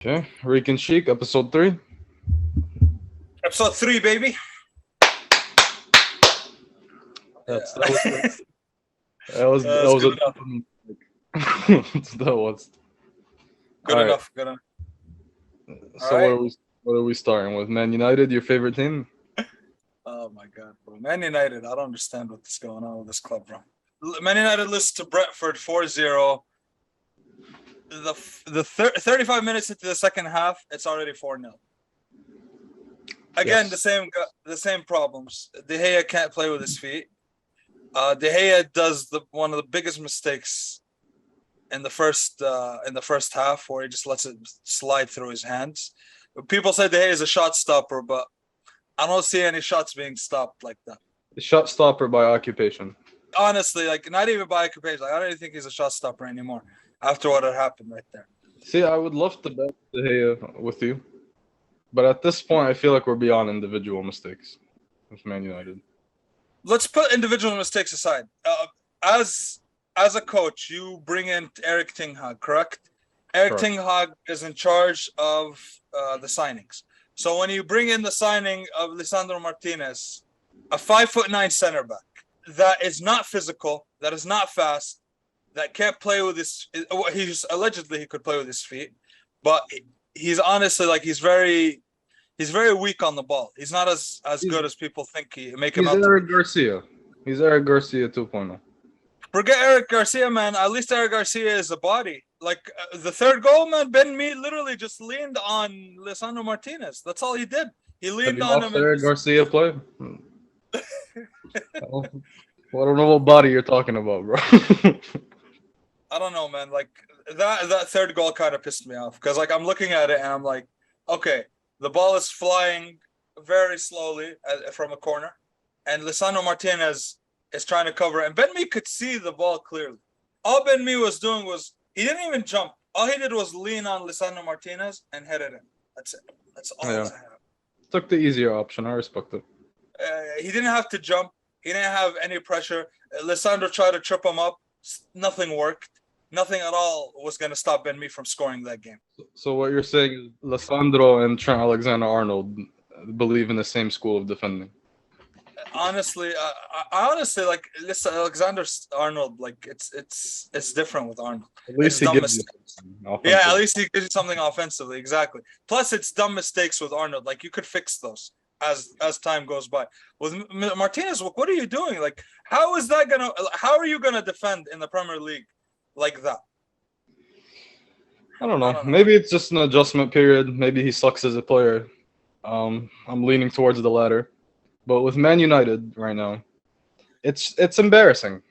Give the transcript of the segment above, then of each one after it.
Okay, Reek and Sheikh, episode 3. Episode 3, baby. That's Yeah. that was that That's was good a enough. that was. Good All right. enough. Good enough. All So right. what are we starting with? Man United, your favorite team? Oh my God, bro. Man United. I don't understand what's going on with this club, bro. Man United loses to Brentford 4-0. The 35 minutes into the second half, it's already 4-0. Again, Yes. the same problems. De Gea can't play with his feet. De Gea does one of the biggest mistakes in the first half, where he just lets it slide through his hands. People say De Gea is a shot stopper, but I don't see any shots being stopped like that. Shot stopper by occupation. Honestly, like not even by occupation. Like, I don't even think he's a shot stopper anymore after what had happened right there. See, I would love to bet De Gea with you, but at this point, I feel like we're beyond individual mistakes with Man United. Let's put individual mistakes aside. As a coach, you bring in Eric Ten Hag, correct? Eric Correct. Ten Hag is in charge of the signings. So when you bring in the signing of Lisandro Martinez, a 5'9" center back that is not physical, that is not fast, that can't play with his. He's allegedly he could play with his feet, but he's honestly like he's very weak on the ball. He's not as He's good as people think he make him he's out to be. Eric Garcia. He's Eric Garcia 2.0. Forget Eric Garcia, man. At least Eric Garcia is a body. Like the third goal, man. Ben Mee literally just leaned on Lisandro Martinez. That's all he did. He Have leaned you on watched him and Eric just. Garcia play? Well, I don't know what body you're talking about, bro. I don't know, man. Like that third goal kind of pissed me off because like I'm looking at it and I'm like, okay, the ball is flying very slowly from a corner, and Lisandro Martinez is trying to cover it, and Ben Mee could see the ball clearly. All Ben Mee was doing was he didn't even jump. All he did was lean on Lisandro Martinez and head it in. That's it. That's all Yeah. that happened. Took the easier option. I respect it. He didn't have to jump. He didn't have any pressure. Lisandro tried to trip him up. Nothing worked. Nothing at all was going to stop Ben Mee from scoring that game. So what you're saying is Lissandro and Trent Alexander-Arnold believe in the same school of defending. Honestly, I honestly like listen, Alexander Arnold. Like it's different with Arnold. At It's least he dumb gives you mistakes. something Yeah, at offensive. least he gives you something offensively. Exactly. Plus, it's dumb mistakes with Arnold. Like you could fix those as time goes by. With Martinez, what are you doing? Like, how is that gonna? How are you gonna defend in the Premier League like that? I don't I know. don't know. Maybe it's just an adjustment period. Maybe he sucks as a player. I'm leaning towards the latter. But with Man United right now, it's embarrassing.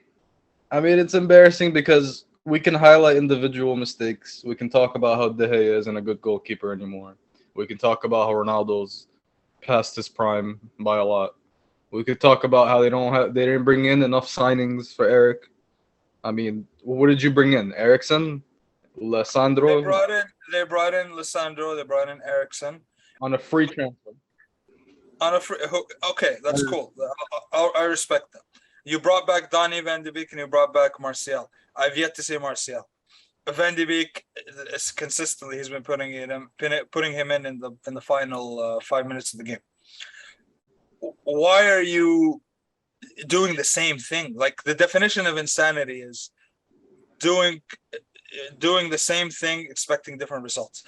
I mean, it's embarrassing because we can highlight individual mistakes. We can talk about how De Gea isn't a good goalkeeper anymore. We can talk about how Ronaldo's past his prime by a lot. We could talk about how they didn't bring in enough signings for Eric. I mean, what did you bring in? Ericsson, They Lissandro brought in they brought in Lisandro. They brought in Ericsson. on a free transfer. On a free, okay, that's cool. I respect that. You brought back Donny Van de Beek and you brought back Martial. I've yet to see Martial. Van de Beek is consistently he's been putting him in the final 5 minutes of the game. Why are you doing the same thing? Like the definition of insanity is doing doing the same thing, expecting different results.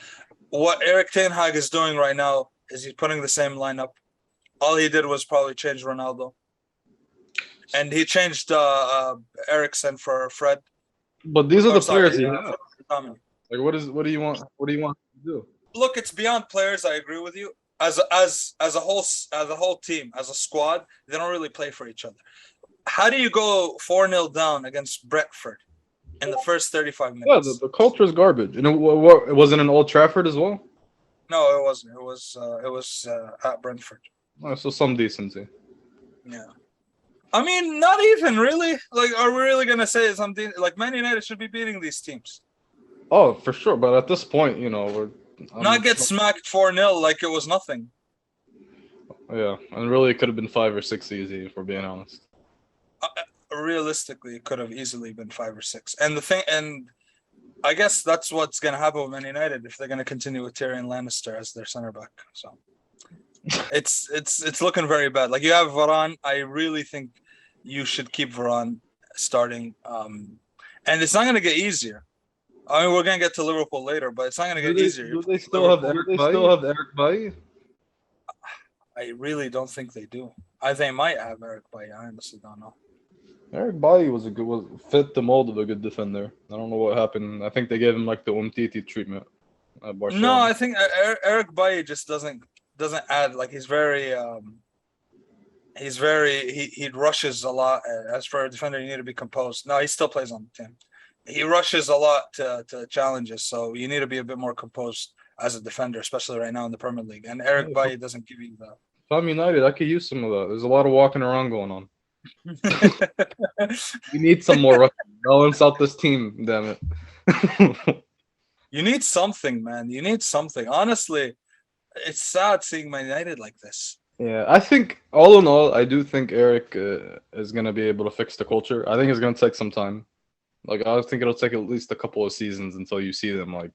What Eric Ten Hag is doing right now is he's putting the same lineup. All he did was probably change Ronaldo, and he changed Ericsson for Fred. But these are Or the sorry, players he has. for Tommy. Like, what do you want? What do you want to do? Look, it's beyond players. I agree with you. As a whole team, as a squad, they don't really play for each other. How do you go 4-0 down against Brentford in the first 35 Yeah, minutes? the culture is garbage. You know what? It wasn't in Old Trafford as well. No, it wasn't. It was at Brentford. Oh, so some decency. Yeah. I mean, not even really. Like, are we really gonna say something like Man United should be beating these teams? Oh, for sure. But at this point, Not get smacked 4-0 like it was nothing. yeah, and really, it could have been 5 or 6 easy, if we're being honest. Realistically, it could have easily been 5 or 6. And the thing, and I guess that's what's going to happen with Man United if they're going to continue with Tyrion Lannister as their center back. So it's looking very bad. Like, you have Varane. I really think you should keep Varane starting. And it's not going to get easier. I mean, we're going to get to Liverpool later, but it's not going to get easier. Do they still have Eric Bailly? I really don't think they do. They might have Eric Bailly. I honestly don't know. Eric Bailly was fit the mold of a good defender. I don't know what happened. I think they gave him like the Umtiti treatment at Barcelona. No, I think Eric Bailly just doesn't add. Like, he rushes a lot. As for a defender, you need to be composed. No, he still plays on the team. He rushes a lot to challenges, so you need to be a bit more composed as a defender, especially right now in the Premier League. And Eric Bailly doesn't give you that. If I'm United, I could use some of that. There's a lot of walking around going on. You need some more rushing. Balance out this team, damn it. You need something, man. You need something. Honestly, it's sad seeing Man United like this. Yeah, I think all in all, I do think Eric is going to be able to fix the culture. I think it's going to take some time. Like, I think it'll take at least a couple of seasons until you see them like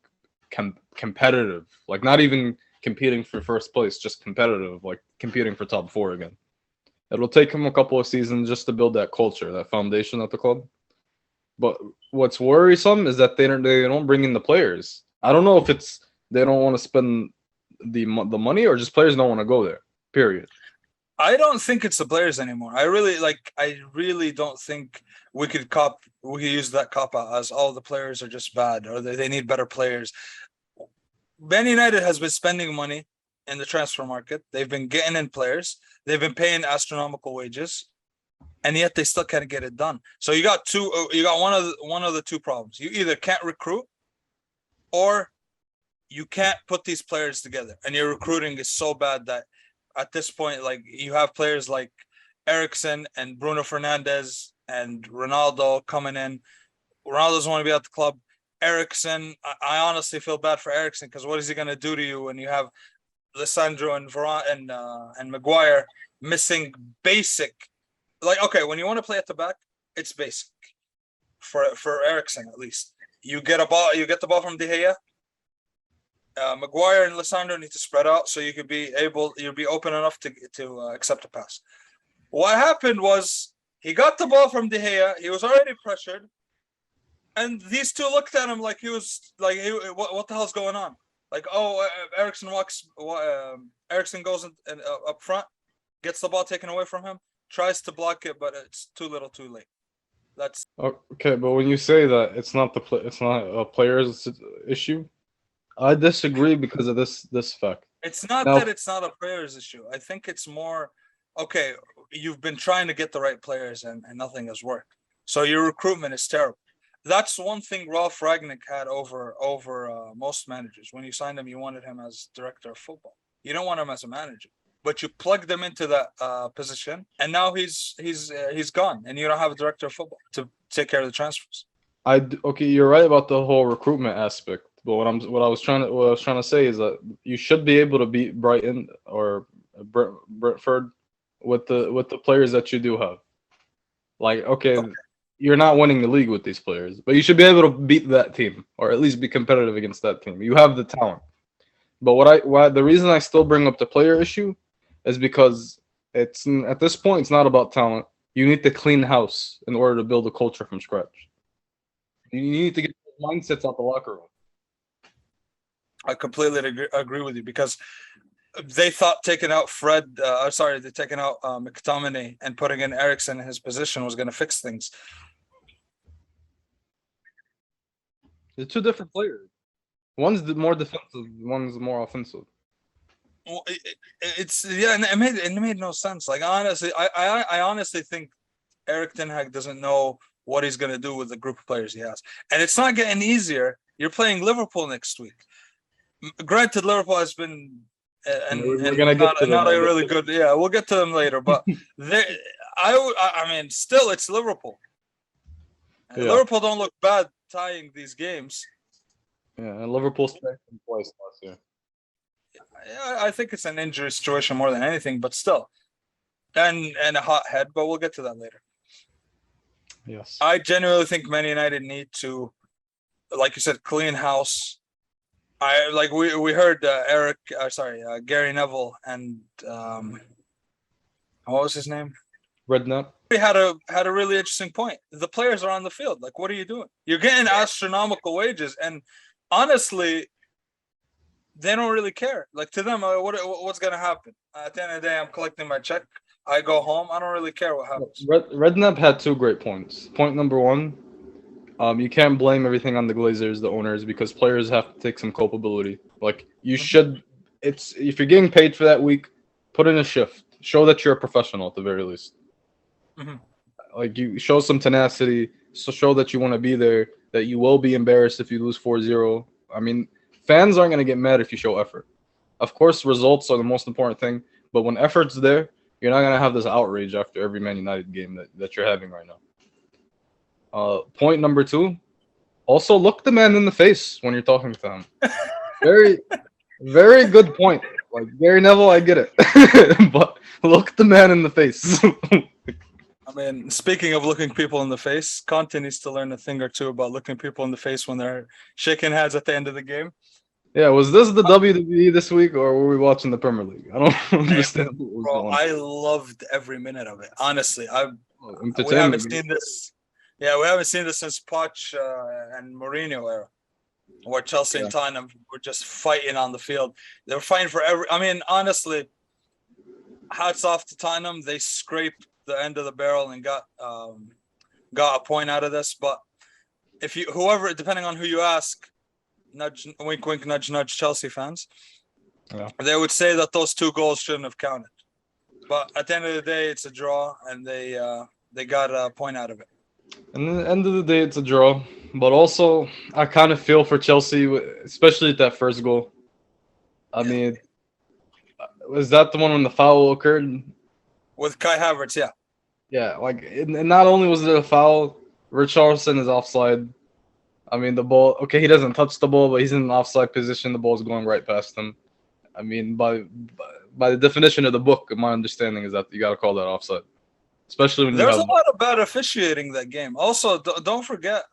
competitive, like not even competing for first place, just competitive, like competing for top 4 again. It'll take him a couple of seasons just to build that culture, that foundation at the club. But what's worrisome is that they don't bring in the players. I don't know if it's they don't want to spend the money or just players don't want to go there. Period. I don't think it's the players anymore. I really don't think we could use that cop out as the players are just bad or they need better players. Man United has been spending money in the transfer market. They've been getting in players. They've been paying astronomical wages, and yet they still can't get it done. So you got one of the two problems. You either can't recruit, or you can't put these players together, and your recruiting is so bad that at this point, like, you have players like Eriksen and Bruno Fernandes and Ronaldo coming in. Ronaldo doesn't want to be at the club. Eriksen, I honestly feel bad for Eriksen because what is he going to do to you when you have Lissandro and Varane and Maguire missing basic? Like, okay, when you want to play at the back, it's basic for Eriksen at least. You get the ball from De Gea. Maguire and Lissandro need to spread out so you'll be open enough to accept a pass. What happened was he got the ball from De Gea. He was already pressured, and these two looked at him like he was like, what the hell's going on? Like, Eriksen goes up front, gets the ball taken away from him, tries to block it, but it's too little, too late. That's okay. But when you say that it's not a player's issue, I disagree because of this fact. It's not that it's not a player's issue. I think it's more, okay, you've been trying to get the right players and nothing has worked. So your recruitment is terrible. That's one thing Ralph Ragnick had over most managers. When you signed him, you wanted him as director of football. You don't want him as a manager. But you plugged him into that position, and now he's gone, and you don't have a director of football to take care of the transfers. Okay, you're right about the whole recruitment aspect. But what I was trying to say is that you should be able to beat Brighton or Brentford with the players that you do have. Like, okay, you're not winning the league with these players, but you should be able to beat that team or at least be competitive against that team. You have the talent. But the reason I still bring up the player issue is because it's at this point it's not about talent. You need to clean house in order to build a culture from scratch. You need to get mindsets out the locker room. I completely agree with you because they thought taking out McTominay and putting in Eriksen in his position was going to fix things. They're two different players. One's more defensive, one's more offensive. Well, it made no sense. Like, honestly, I honestly think Erik Ten Hag doesn't know what he's going to do with the group of players he has, and it's not getting easier. You're playing Liverpool next week. Granted, Liverpool has been not a really good. Yeah, we'll get to them later. But I mean, still, it's Liverpool. Yeah. Liverpool don't look bad tying these games. Yeah, and Liverpool strengthened twice last year. Yeah, I think it's an injury situation more than anything, but still, and a hot head. But we'll get to that later. Yes, I genuinely think Man United need to like you said, clean house. We heard Gary Neville and what was his name? Redknapp. He had a really interesting point. The players are on the field. Like, what are you doing? You're getting astronomical wages, and honestly, they don't really care. Like, to them, what's gonna happen? At the end of the day, I'm collecting my check. I go home. I don't really care what happens. Redknapp had two great points. Point number one, you can't blame everything on the Glazers, the owners, because players have to take some culpability. Like, you should. It's if you're getting paid for that week, put in a shift. Show that you're a professional at the very least. Like, you show some tenacity, so show that you want to be there, that you will be embarrassed if you lose 4-0. I mean, fans aren't going to get mad if you show effort. Of course, results are the most important thing, but when effort's there, you're not going to have this outrage after every Man United game that you're having right now. Point number two, also look the man in the face when you're talking to him. Very, very good point. Like, Gary Neville, I get it. But look the man in the face. I mean, speaking of looking people in the face, Conte needs to learn a thing or two about looking people in the face when they're shaking hands at the end of the game. Yeah, was this the WWE this week, or were we watching the Premier League? I don't understand what was going on. I loved every minute of it. Honestly, we haven't Entertainment. seen this. Yeah, we haven't seen this since Poch and Mourinho era, where Chelsea and Tottenham were just fighting on the field. They were fighting for every. I mean, honestly, hats off to Tottenham. They scraped the end of the barrel and got a point out of this. But whoever, depending on who you ask, nudge, wink, wink, nudge, nudge, Chelsea fans, they would say that those 2 goals shouldn't have counted. But at the end of the day, it's a draw, and they got a point out of it. And at the end of the day, it's a draw. But also, I kind of feel for Chelsea, especially at that first goal. I mean, was that the one when the foul occurred? With Kai Havertz, yeah. Yeah, like, and not only was it a foul, Richarlison is offside. I mean, the ball, okay, he doesn't touch the ball, but he's in an offside position. The ball's going right past him. I mean, by the definition of the book, my understanding is that you got to call that offside. Especially when there's a lot of bad officiating that game. Also, don't forget,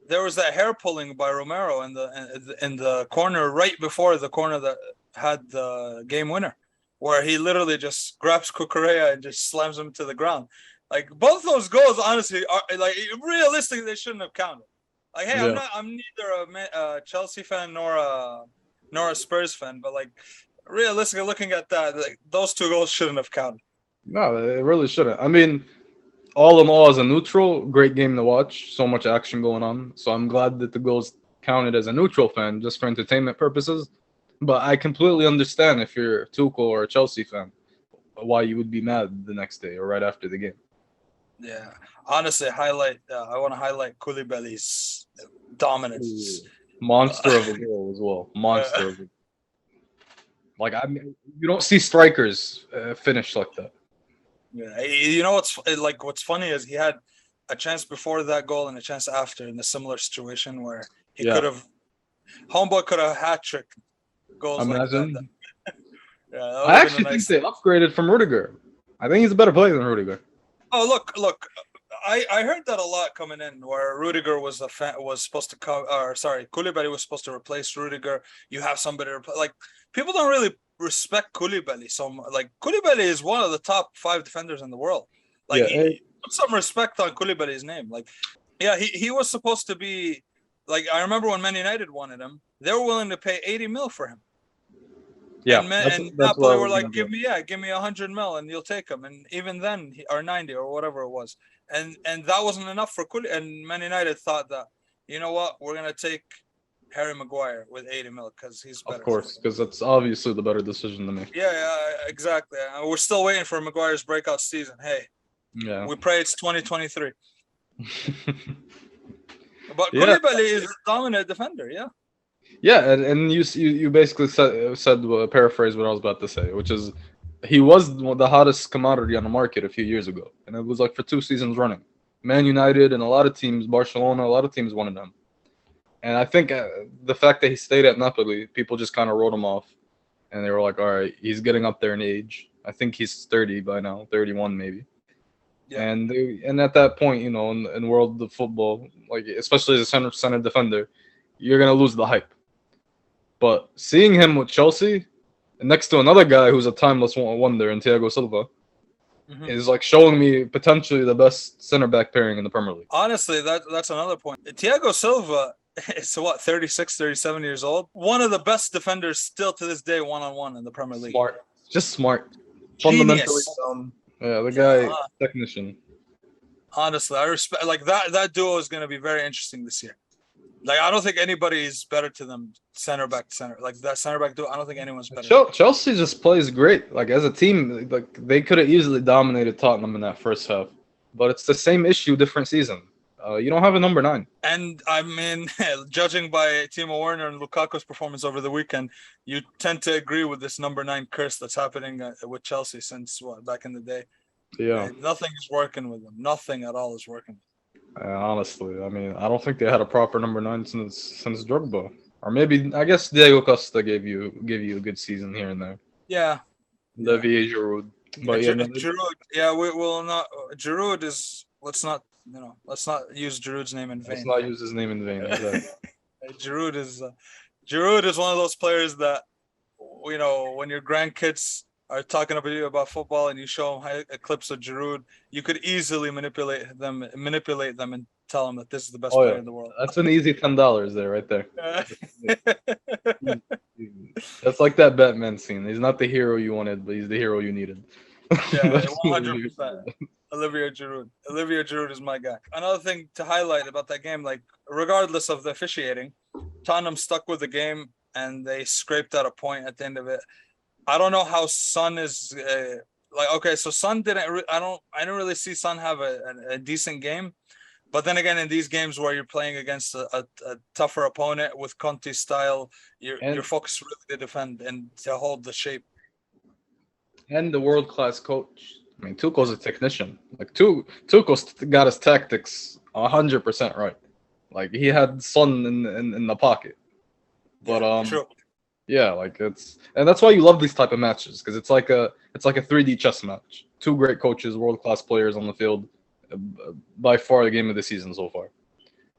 there was that hair pulling by Romero in the corner right before the corner that had the game winner, where he literally just grabs Cucurella and just slams him to the ground. Like, both those goals, honestly, are like, realistically, they shouldn't have counted. Like, hey, I'm neither a Chelsea fan nor a Spurs fan, but like, realistically, looking at that, like, those 2 goals shouldn't have counted. No, it really shouldn't. I mean, all in all, as a neutral, great game to watch. So much action going on. So I'm glad that the goals counted as a neutral fan, just for entertainment purposes. But I completely understand if you're Tuchel or a Chelsea fan, why you would be mad the next day or right after the game. Yeah, honestly, I want to highlight Koulibaly's dominance. Monster of a goal as well. Monster of a. Like, I mean, you don't see strikers finish like that. Yeah, you know what's funny is he had a chance before that goal and a chance after in a similar situation where he could have, homeboy could have hat tricked goals. Imagine. Like that. I actually think they upgraded from Rudiger. I think he's a better player than Rudiger. Oh, look. I heard that a lot coming in, where Rudiger was supposed to come, or sorry, Koulibaly was supposed to replace Rudiger. You have somebody to replace. Like, people don't really respect Koulibaly so much. Like, Koulibaly is one of the top 5 defenders in the world. Like, put some respect on Koulibaly's name. Like, yeah, he was supposed to be, like, I remember when Man United wanted him, they were willing to pay 80 mil for him. Yeah, and Napoli were like, give me 100 mil and you'll take him. And even then, or 90 or whatever it was. And that wasn't enough for Koulibaly. And Man United thought that, you know what, we're going to take Harry Maguire with 80 mil because he's better. Of course, because that's obviously the better decision to make. Yeah, exactly. We're still waiting for Maguire's breakout season. Hey, we pray it's 2023. But Koulibaly is a dominant defender, yeah. Yeah, and you basically said paraphrase what I was about to say, which is he was the hottest commodity on the market a few years ago, and it was like for 2 seasons running. Man United and a lot of teams, Barcelona, a lot of teams wanted him. And I think the fact that he stayed at Napoli, people just kind of wrote him off, and they were like, all right, he's getting up there in age. I think he's 30 by now, 31 maybe. Yeah. And at that point, in world of football, like especially as a center defender, you're gonna lose the hype. But seeing him with Chelsea next to another guy who's a timeless wonder in Thiago Silva Hmm. is like showing me potentially the best center back pairing in the Premier League. Honestly, that's another point. Thiago Silva is what, 36, 37 years old. One of the best defenders still to this day, one-on-one in the Premier League. Smart, just smart, fundamentally Genius. sound. Yeah, the Yeah, guy technician. honestly, I respect like that duo is going to be very interesting this year. Like I don't think anybody is better to them center back to center. Like that center back duo, I don't think anyone's better. Chelsea just plays great. Like as a team, like they could have easily dominated Tottenham in that first half, but it's the same issue, different season. You don't have a number 9. And I mean, judging by Timo Werner and Lukaku's performance over the weekend, you tend to agree with this number 9 curse that's happening with Chelsea since back in the day. Yeah. Nothing is working with them. Nothing at all is working. Honestly, I mean, I don't think they had a proper number 9 since Drogba, or maybe I guess Diego Costa gave you a good season here and there. Yeah. Olivier Giroud, but yeah, Giroud. Yeah, we will not. Giroud is. Let's not use Giroud's name in vain. Let's not use his name in vain. Exactly. Giroud is one of those players that when your grandkids are talking about you about football and you show them clips of Giroud, you could easily manipulate them and tell them that this is the best player in the world. That's an easy $10 there, right there. That's like that Batman scene. He's not the hero you wanted, but he's the hero you needed. Yeah, 100%. Olivier Giroud is my guy. Another thing to highlight about that game, like regardless of the officiating, Tottenham stuck with the game and they scraped out a point at the end of it. I don't know how Son is okay. So Son didn't. I didn't really see Son have a decent game, but then again, in these games where you're playing against a tougher opponent with Conte's style, your focus really to defend and to hold the shape. And the world-class coach. I mean, Tuchel's a technician. Like Tuchel's got his tactics 100% right. Like he had Son in the pocket. But True. Yeah, like and that's why you love these type of matches, because it's like a 3D chess match. 2 great coaches, world-class players on the field. By far the game of the season so far.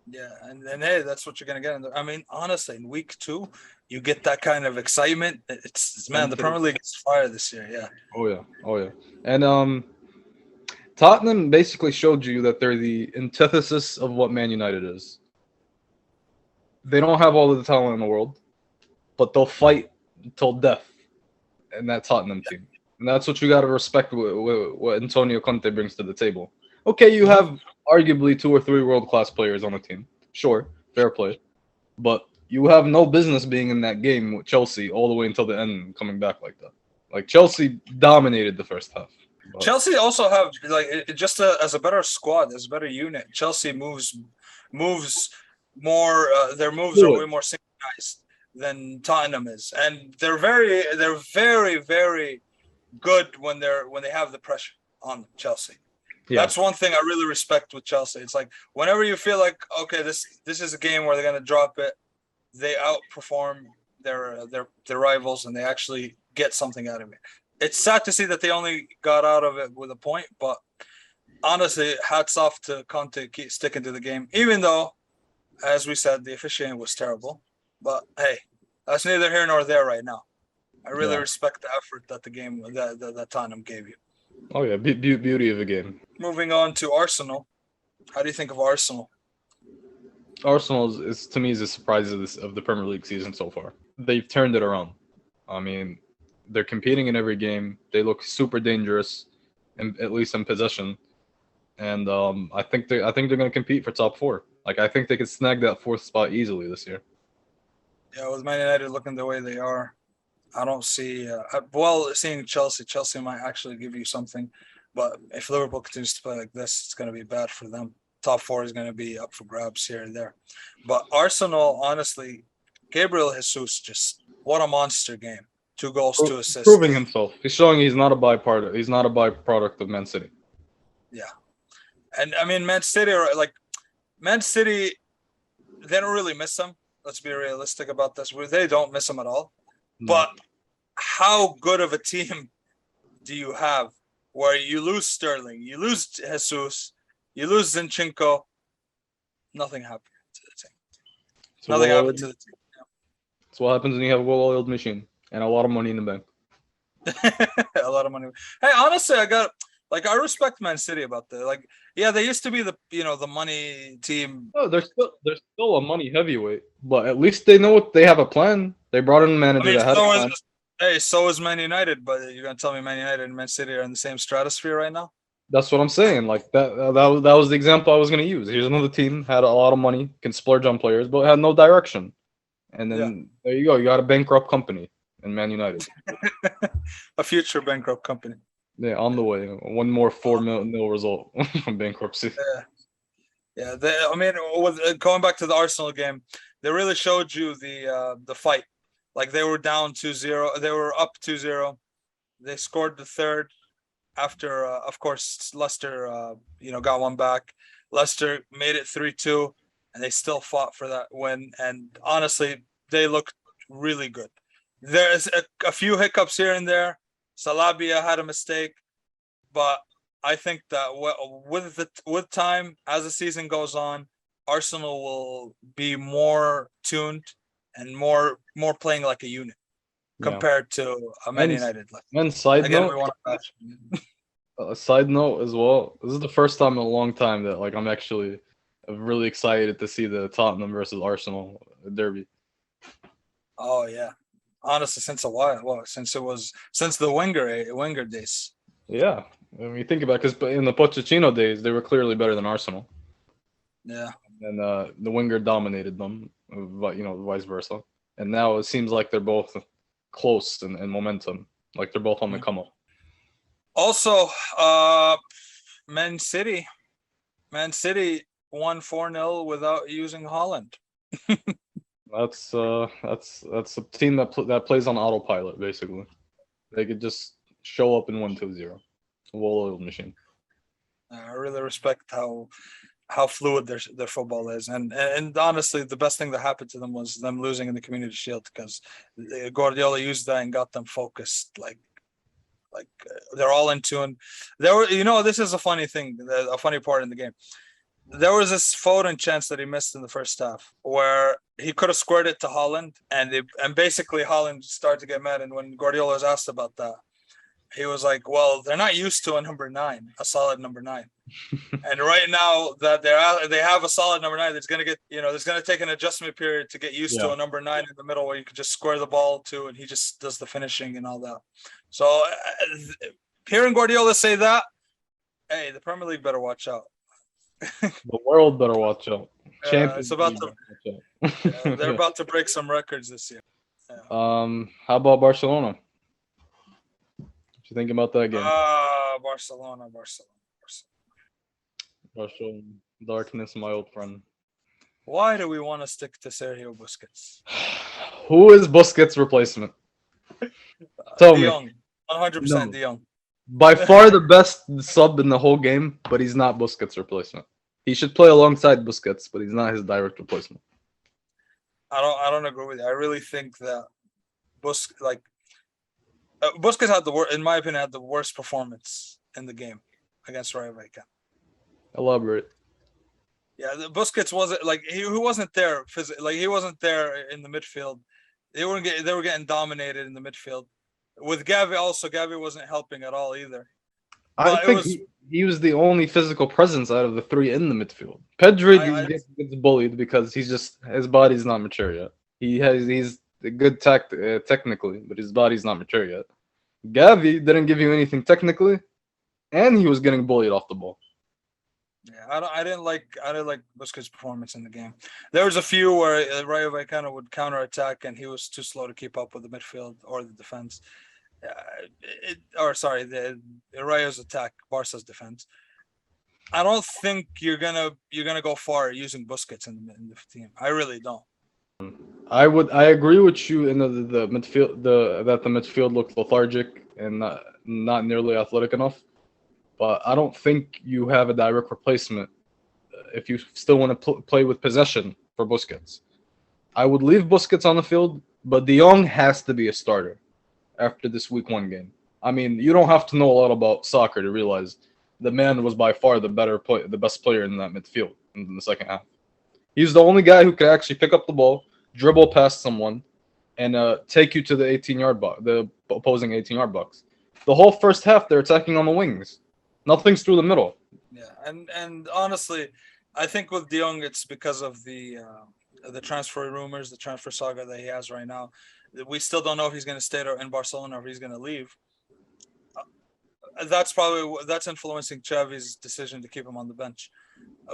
Yeah, and hey, that's what you're gonna get. I mean, honestly, in week 2, you get that kind of excitement. It's the Premier League is fire this year. Yeah. Oh yeah. And Tottenham basically showed you that they're the antithesis of what Man United is. They don't have all of the talent in the world, but they'll fight until death in that Tottenham team. And that's what you got to respect what Antonio Conte brings to the table. Okay, you have arguably 2 or 3 world-class players on the team. Sure, fair play. But you have no business being in that game with Chelsea all the way until the end, coming back like that. Like, Chelsea dominated the first half. But Chelsea also have, just as a better squad, as a better unit, Chelsea moves more, their moves are way more synchronized than Tottenham is. And they're very, very good when they have the pressure on Chelsea. Yeah. That's one thing I really respect with Chelsea. It's like whenever you feel like, okay, this is a game where they're gonna drop it, they outperform their rivals and they actually get something out of it. It's sad to see that they only got out of it with a point, but honestly, hats off to Conte keep sticking to the game, even though, as we said, the officiating was terrible. But hey, that's neither here nor there right now. I really respect the effort that the game that Tottenham gave you. Oh yeah, beauty of the game. Moving on to Arsenal. How do you think of Arsenal? Arsenal is to me is a surprise of the Premier League season so far. They've turned it around. I mean, they're competing in every game. They look super dangerous, at least in possession. And I think they're going to compete for top 4. Like I think they could snag that 4th spot easily this year. Yeah, with Man United looking the way they are, I don't see. Seeing Chelsea might actually give you something, but if Liverpool continues to play like this, it's going to be bad for them. Top 4 is going to be up for grabs here and there. But Arsenal, honestly, Gabriel Jesus, just what a monster game. 2 goals, 2 assists. Proving himself. He's showing he's not a byproduct. He's not a byproduct of Man City. Yeah, and I mean Man City, they don't really miss him. Let's be realistic about this. They don't miss him at all. No. But how good of a team do you have where you lose Sterling, you lose Jesus, you lose Zinchenko. Nothing happened to the team. So Nothing happened to the team. that's what happens when you have a well-oiled machine and a lot of money in the bank. A lot of money. Hey, honestly, I respect Man City about that. Like, yeah, they used to be the money team. Oh, they're still a money heavyweight, but at least they know they have a plan. They brought in a I manager mean, that had a plan. so is Man United, but you're gonna tell me Man United and Man City are in the same stratosphere right now? That's what I'm saying. Like that was the example I was gonna use. Here's another team had a lot of money, can splurge on players, but had no direction. And Yeah. then there you go. You got a bankrupt company in Man United. A future bankrupt company. Yeah, on the way. One more 4-0 result from bankruptcy. Yeah. I mean, going back to the Arsenal game, they really showed you the fight. Like, they were down 2-0. They were up 2-0. They scored the third after, of course, Leicester, got one back. Leicester made it 3-2, and they still fought for that win. And honestly, they looked really good. There's a few hiccups here and there. Salabia had a mistake, but I think that with time, as the season goes on, Arsenal will be more tuned and more playing like a unit Yeah. compared to a Man And- United. And side Again, note, we want to a side note as well. This is the first time in a long time that I'm actually really excited to see the Tottenham versus Arsenal derby. Oh yeah, honestly, since a while. Well, since the Wenger days. Yeah, I mean, think about because in the Pochettino days, they were clearly better than Arsenal, Yeah. and the Wenger dominated them, but vice versa. And now it seems like they're both close in momentum, like they're both on the come up. Also, Man City won 4-0 without using Haaland. That's a team that plays on autopilot basically. They could just show up and win 2-0. A well-oiled machine. I really respect how fluid their football is, and honestly, the best thing that happened to them was them losing in the Community Shield, because Guardiola used that and got them focused. Like they're all in tune. This is a funny thing, a funny part in the game. There was this Foden chance that he missed in the first half where he could have squared it to Haaland, and basically Haaland started to get mad. And when Guardiola was asked about that, he was like, "Well, they're not used to a solid number 9, and right now that they have a solid number 9, there's gonna take an adjustment period to get used to a number 9 in the middle where you could just square the ball to, and he just does the finishing and all that." So hearing Guardiola say that, hey, the Premier League better watch out. The world better watch out. It's about to. They're about to break some records this year. How about Barcelona? What you think about that game? Barcelona. Barcelona, darkness, my old friend. Why do we want to stick to Sergio Busquets? Who is Busquets' replacement? Tell De me. Jong, 100% No. De Jong. By far the best sub in the whole game, but he's not Busquets' replacement. He should play alongside Busquets, but he's not his direct replacement. I don't agree with you. I really think that Busquets had in my opinion, had the worst performance in the game against Rayo Vallecano. Elaborate. Yeah, Busquets wasn't he wasn't there physically. He wasn't there in the midfield. They were getting dominated in the midfield. With Gavi also, Gavi wasn't helping at all either. I think he was the only physical presence out of the three in the midfield. Pedri gets bullied because his body's not mature yet. He's a good technically, but his body's not mature yet. Gavi didn't give you anything technically, and he was getting bullied off the ball. Yeah, I didn't like Busquets' performance in the game. There was a few where Rayo Vallecano would counterattack, and he was too slow to keep up with the midfield or the defense. The Rayo's attack, Barca's defense. I don't think you're gonna go far using Busquets in the team. I really don't. I agree with you in the midfield that the midfield looked lethargic and not nearly athletic enough. But I don't think you have a direct replacement if you still want to play with possession for Busquets. I would leave Busquets on the field, but De Jong has to be a starter after this week 1 game. I mean, you don't have to know a lot about soccer to realize the man was by far the best player in that midfield in the second half. He's the only guy who could actually pick up the ball, dribble past someone, and take you to the 18-yard box, the opposing 18-yard box. The whole first half, they're attacking on the wings. Nothing's through the middle. Yeah, and honestly, I think with De Jong, it's because of the transfer rumors, the transfer saga that he has right now. We still don't know if he's going to stay in Barcelona or if he's going to leave. That's influencing Xavi's decision to keep him on the bench.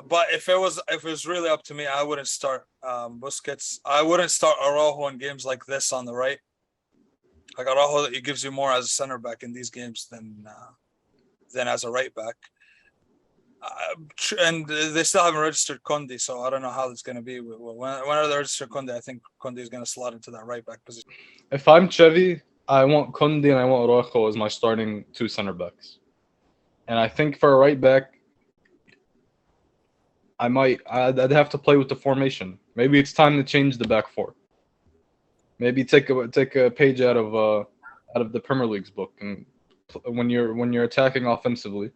But if it was really up to me, I wouldn't start Busquets. I wouldn't start Araujo in games like this on the right. Like Araujo, it gives you more as a center back in these games than as a right back. And they still haven't registered Kondi, so I don't know how it's going to be. Whenever they register Kondi, I think Kondi is going to slot into that right back position. If I'm Xavi, I want Kondi and I want Araujo as my starting two center backs. And I think for a right back, I'd have to play with the formation. Maybe it's time to change the back four. Maybe take a page out of the Premier League's book, and when you're attacking offensively,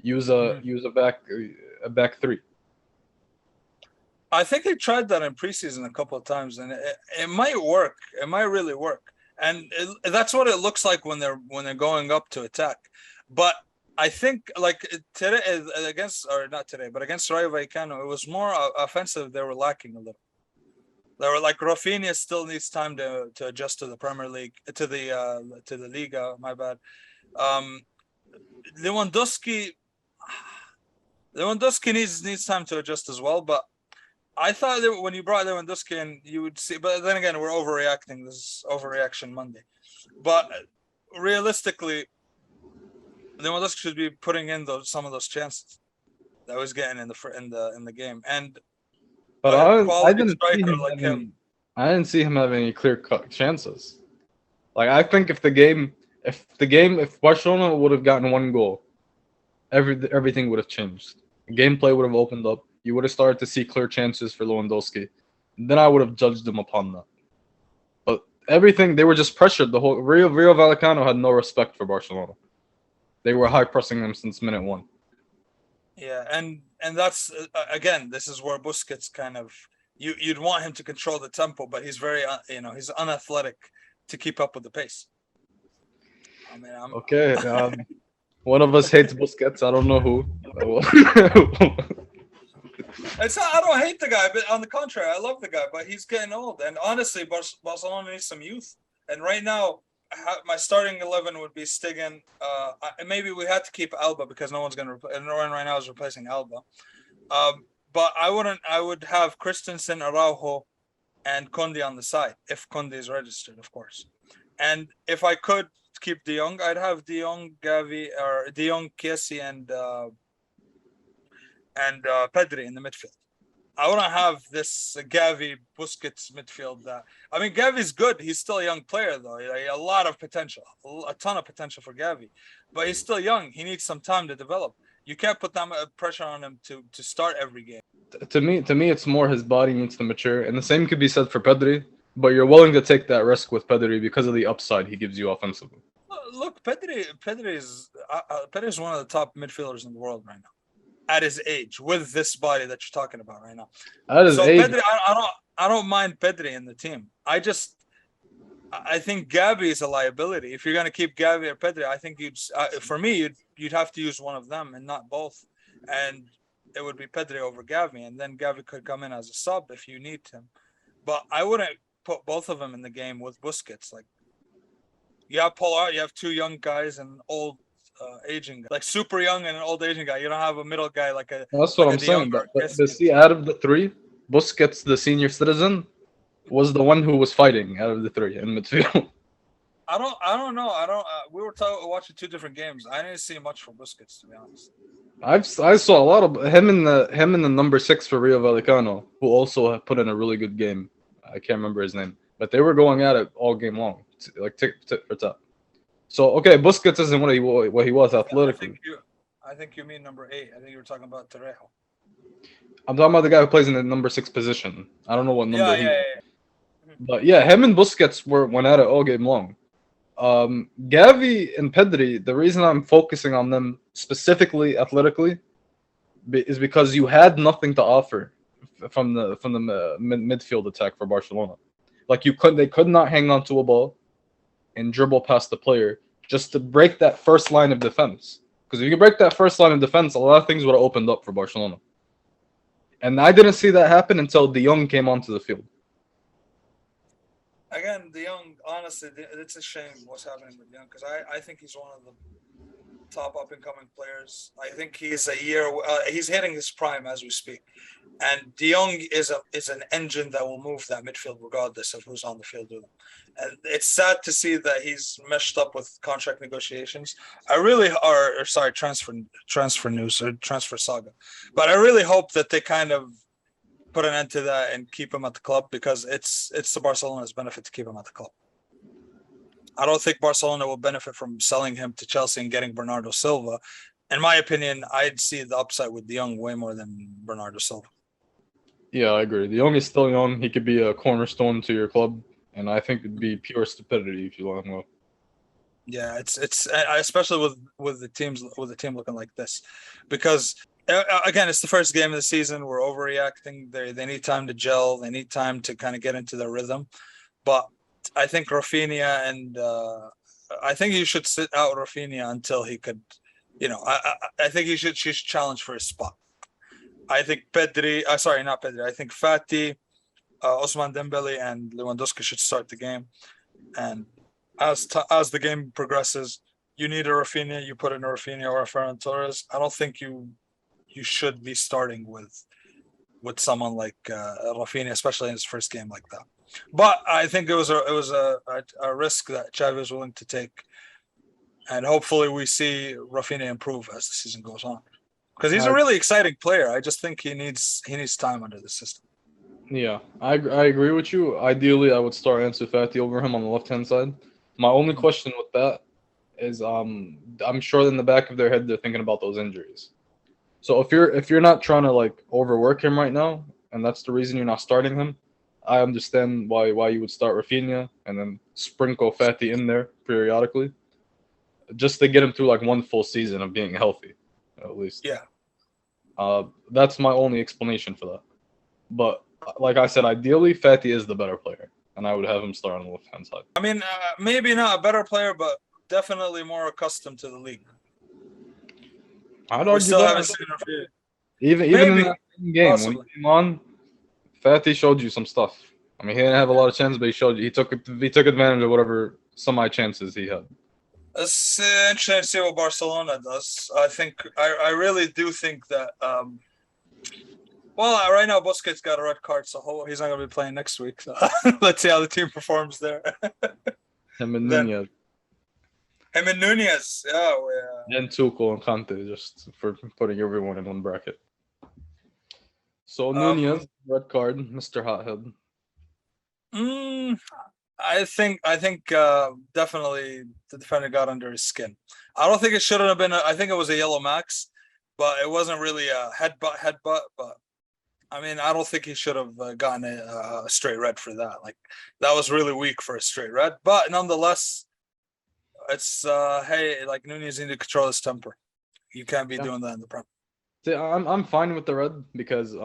use a back three. I think they tried that in preseason a couple of times, and it might work. It might really work, and that's what it looks like when they're going up to attack. But I think like today against Rayo Vallecano, it was more offensive. They were lacking a little. They were like Rafinha still needs time to adjust to the Premier League, to the Liga. My bad. Lewandowski needs time to adjust as well. But I thought that when you brought Lewandowski in, you would see. But then again, we're overreacting. This is overreaction Monday. But realistically, Lewandowski should be putting in some of those chances that was getting in the game. And but I didn't see him having any clear-cut chances. Like I think if Barcelona would have gotten one goal, everything would have changed. Gameplay would have opened up. You would have started to see clear chances for Lewandowski. Then I would have judged them upon that. But everything, they were just pressured. The whole Real Vallecano had no respect for Barcelona. They were high pressing them since minute one. Yeah, and that's again, this is where Busquets kind of you'd want him to control the tempo, but he's very he's unathletic to keep up with the pace. I mean, okay. One of us hates Busquets. I don't know who. It's not. I don't hate the guy, but on the contrary, I love the guy. But he's getting old, and honestly, Barcelona needs some youth. And right now, my starting 11 would be Stegen. Maybe we had to keep Alba because no one's going to replace. No one right now is replacing Alba. But I wouldn't. I would have Christensen, Araujo, and Kondi on the side if Kondi is registered, of course. And if I could keep De Jong, I'd have De Jong, Gavi, or De Jong, Kessie, and Pedri in the midfield. I wouldn't have this Gavi Busquets midfield. I mean, Gavi's good. He's still a young player, though. A lot of potential, a ton of potential for Gavi. But he's still young. He needs some time to develop. You can't put that pressure on him to start every game. To me, it's more his body needs to mature, and the same could be said for Pedri. But you're willing to take that risk with Pedri because of the upside he gives you offensively. Look, Pedri is one of the top midfielders in the world right now. At his age, with this body that you're talking about right now. At his age, Pedri, I don't mind Pedri in the team. I think Gavi is a liability. If you're gonna keep Gavi or Pedri, I think you'd have to use one of them and not both. And it would be Pedri over Gavi, and then Gavi could come in as a sub if you need him. But I wouldn't put both of them in the game with Busquets. Like you have Polar, you have two young guys and old. Aging guy, like super young and an old Asian guy. You don't have a middle guy like a. That's what I'm saying. But see, out of the three, Busquets, the senior citizen, was the one who was fighting out of the three in midfield. I don't know. We were watching two different games. I didn't see much from Busquets, to be honest. I saw a lot of him in the number 6 for Rio Vallecano, who also put in a really good game. I can't remember his name, but they were going at it all game long, like tick for top. So okay, Busquets isn't what he was athletically. I think you mean number 8. I think you were talking about Torrejo. I'm talking about the guy who plays in the number 6 position. I don't know what number Yeah. But yeah, him and Busquets went at it all game long. Gavi and Pedri, the reason I'm focusing on them specifically athletically is because you had nothing to offer from the midfield attack for Barcelona. Like they could not hang on to a ball and dribble past the player just to break that first line of defense. Because if you break that first line of defense, a lot of things would have opened up for Barcelona. And I didn't see that happen until De Jong came onto the field. Again, De Jong, honestly, it's a shame what's happening with De Jong because I think he's one of the top up and coming players. I think he's he's hitting his prime as we speak. And De Jong is an engine that will move that midfield regardless of who's on the field with him. And it's sad to see that he's meshed up with contract negotiations. Transfer news or transfer saga. But I really hope that they kind of put an end to that and keep him at the club because it's to Barcelona's benefit to keep him at the club. I don't think Barcelona will benefit from selling him to Chelsea and getting Bernardo Silva. In my opinion, I'd see the upside with De Jong way more than Bernardo Silva. Yeah, I agree. De Jong is still young. He could be a cornerstone to your club, and I think it'd be pure stupidity if you let him go. Yeah, it's especially with the team looking like this, because again, it's the first game of the season. We're overreacting. They need time to gel. They need time to kind of get into their rhythm. But I think Rafinha and I think you should sit out Rafinha until he could. I think he should challenge for his spot. I think not Pedri. I think Fati, Osman Dembele, and Lewandowski should start the game. And as the game progresses, you need a Rafinha. You put in a Rafinha or a Ferran Torres. I don't think you should be starting with someone like Rafinha, especially in his first game like that. But I think it was a risk that Xavi was willing to take, and hopefully we see Rafinha improve as the season goes on. Because he's a really exciting player. I just think he needs time under the system. Yeah, I agree with you. Ideally, I would start Ansu Fati over him on the left-hand side. My only question with that is I'm sure in the back of their head they're thinking about those injuries. So if you're not trying to like overwork him right now, and that's the reason you're not starting him, I understand why you would start Rafinha and then sprinkle Fati in there periodically, just to get him through like one full season of being healthy, at least. Yeah. That's my only explanation for that. But like I said, ideally Fati is the better player, and I would have him start on the left hand side. I mean, maybe not a better player, but definitely more accustomed to the league. I'd argue still that. Haven't seen Rafinha. Even in that game possibly. When he came on, Fati showed you some stuff. I mean, he didn't have a lot of chances, but he showed you. He took advantage of whatever semi chances he had. It's interesting to see what Barcelona does. I think I really do think that. Well, right now Busquets got a red card, so he's not going to be playing next week. So let's see how the team performs there. Him and Nunez. Yeah. And Tuchel and Kante, just for putting everyone in one bracket. So Nunez, red card, Mr. Hothead. I think definitely the defender got under his skin. I don't think it should have been. I think it was a yellow max, but it wasn't really a headbutt. But I mean, I don't think he should have gotten a straight red for that. Like that was really weak for a straight red. But nonetheless, it's hey, like Nunez need to control his temper. You can't be doing that in the Prem. See, I'm fine with the red because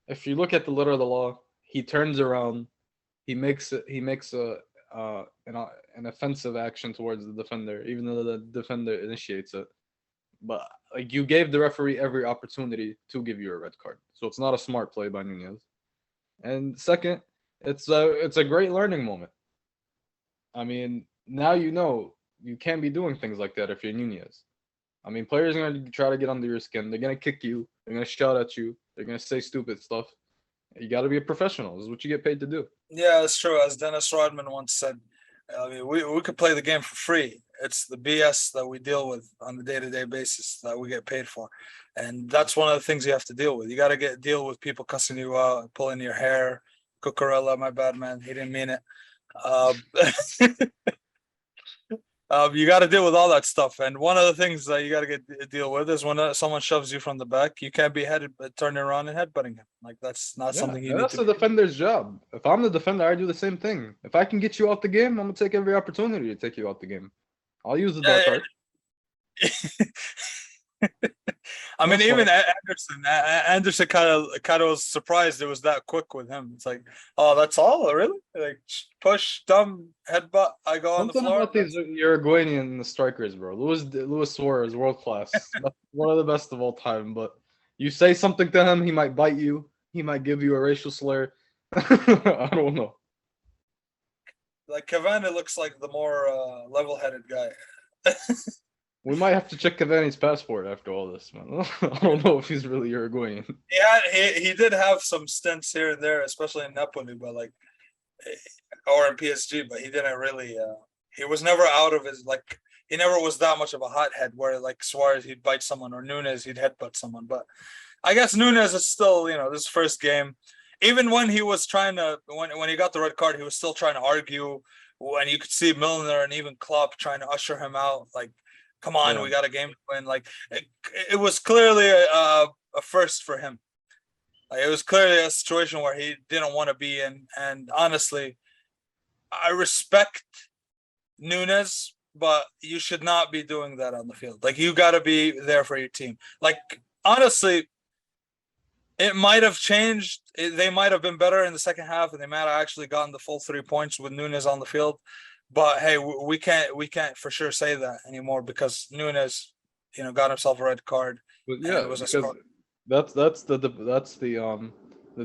if you look at the letter of the law, he turns around. He makes an offensive action towards the defender, even though the defender initiates it. But like you gave the referee every opportunity to give you a red card, so it's not a smart play by Nunez. And second, it's a great learning moment. I mean, now you know you can't be doing things like that if you're Nunez. I mean, players are gonna try to get under your skin. They're gonna kick you. They're gonna shout at you. They're gonna say stupid stuff. You got to be a professional. This is what you get paid to do. Yeah, it's true. As Dennis Rodman once said, I mean, we could play the game for free. It's the BS that we deal with on the day-to-day basis that we get paid for. And that's one of the things you have to deal with. You got to deal with people cussing you out, pulling your hair. Cucurella, my bad man. He didn't mean it. You got to deal with all that stuff. And one of the things that you got to deal with is when someone shoves you from the back, you can't be turning around and headbutting him. Like that's not Yeah, something you and need that's to the be. defender's job. If I'm the defender, I do the same thing. If I can get you out the game, I'm gonna take every opportunity to take you out the game. I'll use the dark Yeah, card. I mean, That's even fine. Anderson kind of was surprised it was that quick with him. It's like, oh, that's all, really? Like push, thumb, headbutt, I go on the Something floor. about these Uruguayan strikers, bro. Luis Suarez, world class. That's one of the best of all time. But you say something to him, he might bite you. He might give you a racial slur. I don't know. Like Cavani looks like the more level-headed guy. We might have to check Cavani's passport after all this, man. I don't know if he's really Uruguayan. He did have some stints here and there, especially in Napoli, but like or in PSG, but he didn't really. He was never out of his like. He never was that much of a hothead where like Suarez he'd bite someone or Nunes he'd headbutt someone. But I guess Nunes is still this first game. Even when he was trying to when he got the red card, he was still trying to argue. When you could see Milner and even Klopp trying to usher him out, like, come on, Yeah. we got a game to win. Like it was clearly a first for him. Like, it was clearly a situation where he didn't want to be in. And honestly, I respect Nunes, but you should not be doing that on the field. Like, you got to be there for your team. Like, honestly, it might have changed. They might have been better in the second half, and they might have actually gotten the full 3 points with Nunes on the field. But hey, we can't for sure say that anymore because Nunes, got himself a red card, But and yeah, it was a because score. that's the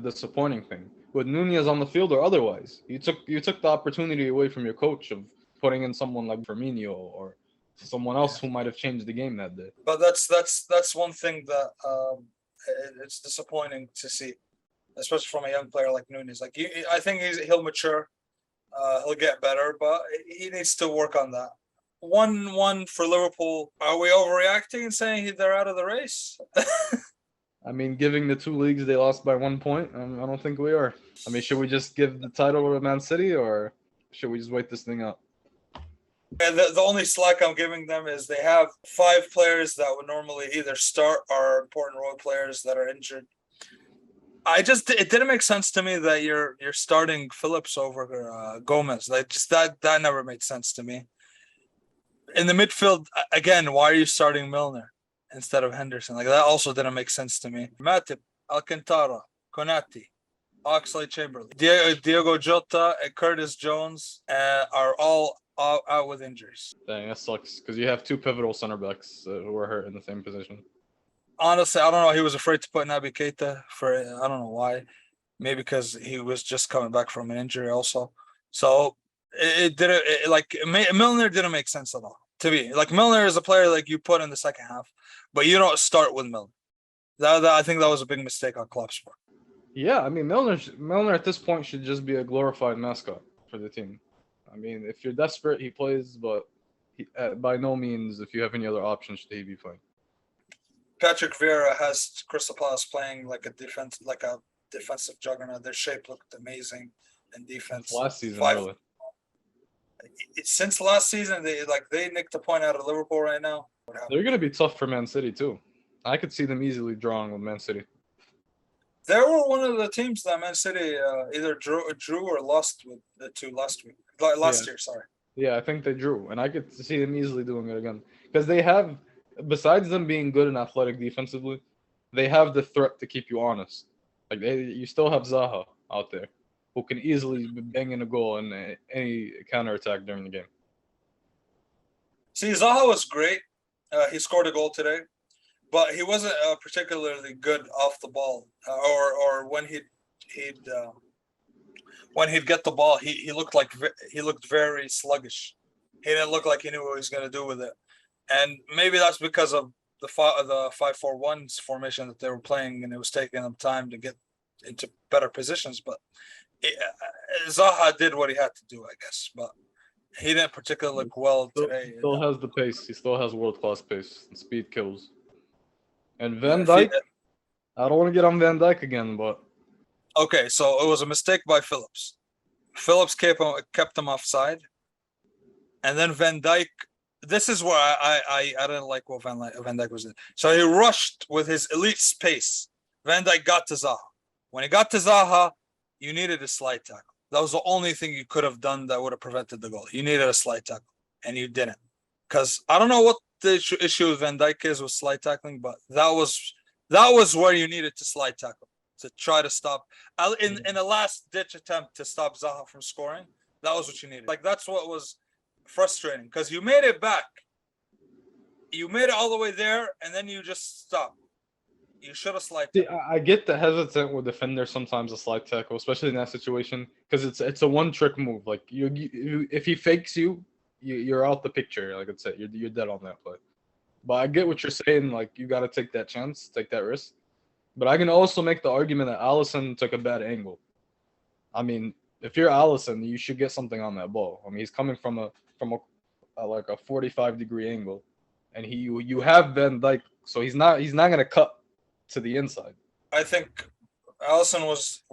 disappointing thing. With Nunez on the field or otherwise, you took the opportunity away from your coach of putting in someone like Firmino or someone else who might have changed the game that day. But that's one thing that it's disappointing to see, especially from a young player like Nunes. Like I think he'll mature, he'll get better, but he needs to work on that. 1-1 for Liverpool. Are we overreacting and saying they're out of the race? I mean, giving the two leagues they lost by 1 point, I don't think we are. I mean, should we just give the title to Man City or should we just wait this thing out? And the only slack I'm giving them is they have 5 players that would normally either start or are important role players that are injured. It didn't make sense to me that you're starting Phillips over Gomez. Like just that never made sense to me. In the midfield, again, why are you starting Milner instead of Henderson? Like that also didn't make sense to me. Matip, Alcantara, Konati, Oxlade-Chamberlain, Diego Jota, and Curtis Jones are all out with injuries. Dang, that sucks because you have two pivotal center backs who are hurt in the same position. Honestly, I don't know. He was afraid to put Naby Keita for I don't know why. Maybe because he was just coming back from an injury also. So it didn't Milner didn't make sense at all to me. Like Milner is a player like you put in the second half, but you don't start with Milner. That I think that was a big mistake on Klopp's part. Yeah, I mean Milner at this point should just be a glorified mascot for the team. I mean, if you're desperate, he plays, but by no means, if you have any other options, should he be playing. Patrick Vieira has Crystal Palace playing like a defensive juggernaut. Their shape looked amazing in defense. Last season, really. Since last season, they nicked a point out of Liverpool right now. They're gonna be tough for Man City too. I could see them easily drawing with Man City. They were one of the teams that Man City either drew or lost with the two last year. Sorry. Yeah, I think they drew, and I could see them easily doing it again because they have, besides them being good and athletic defensively, they have the threat to keep you honest. Like you still have Zaha out there, who can easily bang in a goal in any counterattack during the game. See, Zaha was great. He scored a goal today, but he wasn't particularly good off the ball, or when he'd get the ball, he looked very sluggish. He didn't look like he knew what he was going to do with it, and maybe that's because of the 5-4-1 formation that they were playing, and it was taking them time to get into better positions. But Zaha did what he had to do, I guess, but he didn't particularly look well today. He still has the pace. He still has world-class pace. And speed kills. And Van Dijk, I don't want to get on Van Dijk again, but... Okay, so it was a mistake by Phillips. Phillips kept him offside. And then Van Dijk this is where I didn't like what Van Dijk was in. So he rushed with his elite pace. Van Dijk got to Zaha. When he got to Zaha, you needed a slide tackle. That was the only thing you could have done that would have prevented the goal. You needed a slide tackle, and you didn't. Because I don't know what the issue with Van Dijk is with slide tackling, but that was where you needed to slide tackle to try to stop in a last ditch attempt to stop Zaha from scoring. That was what you needed. Like that's what was frustrating because you made it back. You made it all the way there, and then you just stopped. You should have slide See, tackled. I get the hesitant with defenders sometimes a slide tackle, especially in that situation, because it's a one trick move. Like you if he fakes you, you're out the picture. Like I said, you're dead on that play. But I get what you're saying. Like you got to take that chance, take that risk. But I can also make the argument that Allison took a bad angle. I mean, if you're Allison, you should get something on that ball. I mean, he's coming from a like a 45-degree angle, and you have Van Dyke, so he's not gonna cut to the inside. I think Allison was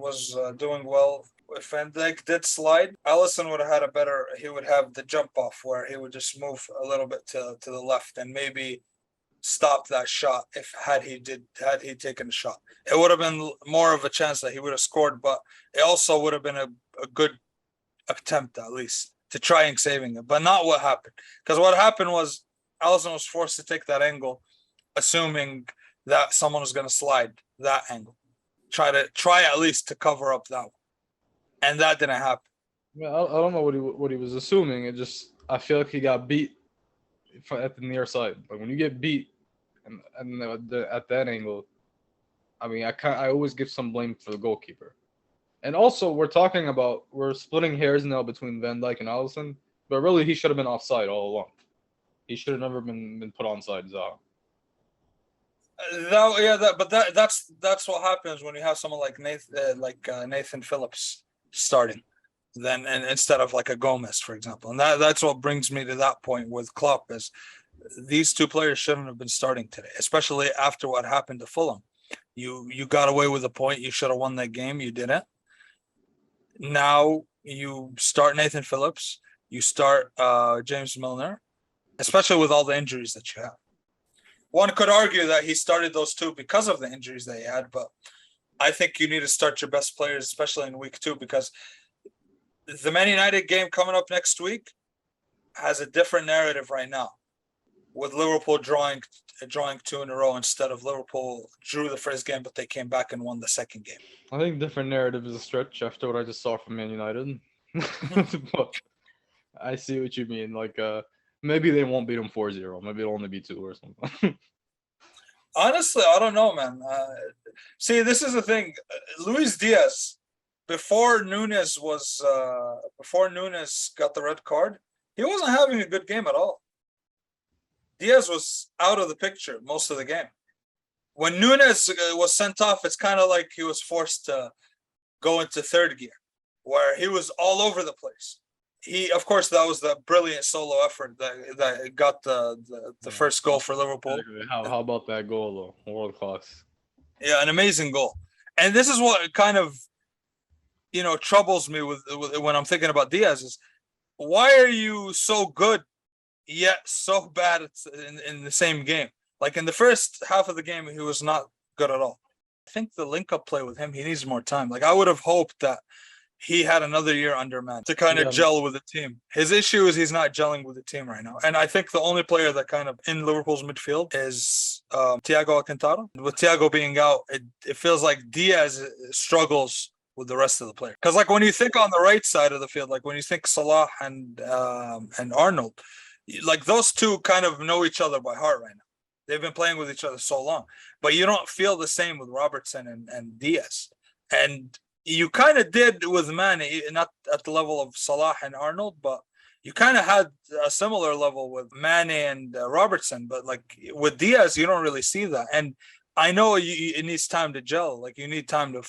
doing well. If Van Dijk did slide, Allison would have had a better. He would have the jump off where he would just move a little bit to the left and maybe stop that shot. If had he taken a shot, it would have been more of a chance that he would have scored. But it also would have been a good attempt at least to try and saving it. But not what happened, because what happened was Allison was forced to take that angle, assuming that someone was going to slide that angle. Try at least to cover up that one, and that didn't happen. Yeah, I don't know what he was assuming. It just I feel like he got beat at the near side. Like when you get beat and at that angle, I mean I always give some blame for the goalkeeper. And also we're splitting hairs now between Van Dijk and Allison, but really he should have been offside all along. He should have never been put onside, Zaha. That's what happens when you have someone like Nathan Phillips starting, then and instead of like a Gomez, for example, and that's what brings me to that point with Klopp is these two players shouldn't have been starting today, especially after what happened to Fulham. You got away with a point. You should have won that game. You didn't. Now you start Nathan Phillips. You start James Milner, especially with all the injuries that you have. One could argue that he started those two because of the injuries that he had, but I think you need to start your best players, especially in week 2, because the Man United game coming up next week has a different narrative right now, with Liverpool drawing 2 in a row instead of Liverpool drew the first game, but they came back and won the second game. I think different narrative is a stretch after what I just saw from Man United. But I see what you mean. Like, maybe they won't beat them 4-0. Maybe it'll only be 2 or something. Honestly, I don't know, man. See, this is the thing. Luis Diaz, before Nunes got the red card, he wasn't having a good game at all. Diaz was out of the picture most of the game. When Nunes was sent off, it's kind of like he was forced to go into third gear, where he was all over the place. Of course, that was the brilliant solo effort that got the first goal for Liverpool. How about that goal, though? World class. Yeah, an amazing goal. And this is what kind of, troubles me with when I'm thinking about Diaz is, why are you so good yet so bad in the same game? Like in the first half of the game, he was not good at all. I think the link-up play with him, he needs more time. Like I would have hoped that he had another year under man to kind of gel with the team. His issue is he's not gelling with the team right now. And I think the only player that kind of in Liverpool's midfield is Thiago Alcantara. With Thiago being out, it feels like Diaz struggles with the rest of the player. Because like when you think on the right side of the field, like when you think Salah and Arnold, like those two kind of know each other by heart right now. They've been playing with each other so long. But you don't feel the same with Robertson and Diaz. And you kind of did with Mane, not at the level of Salah and Arnold, but you kind of had a similar level with Mane and Robertson. But like with Diaz, you don't really see that. And I know it needs time to gel. Like you need time to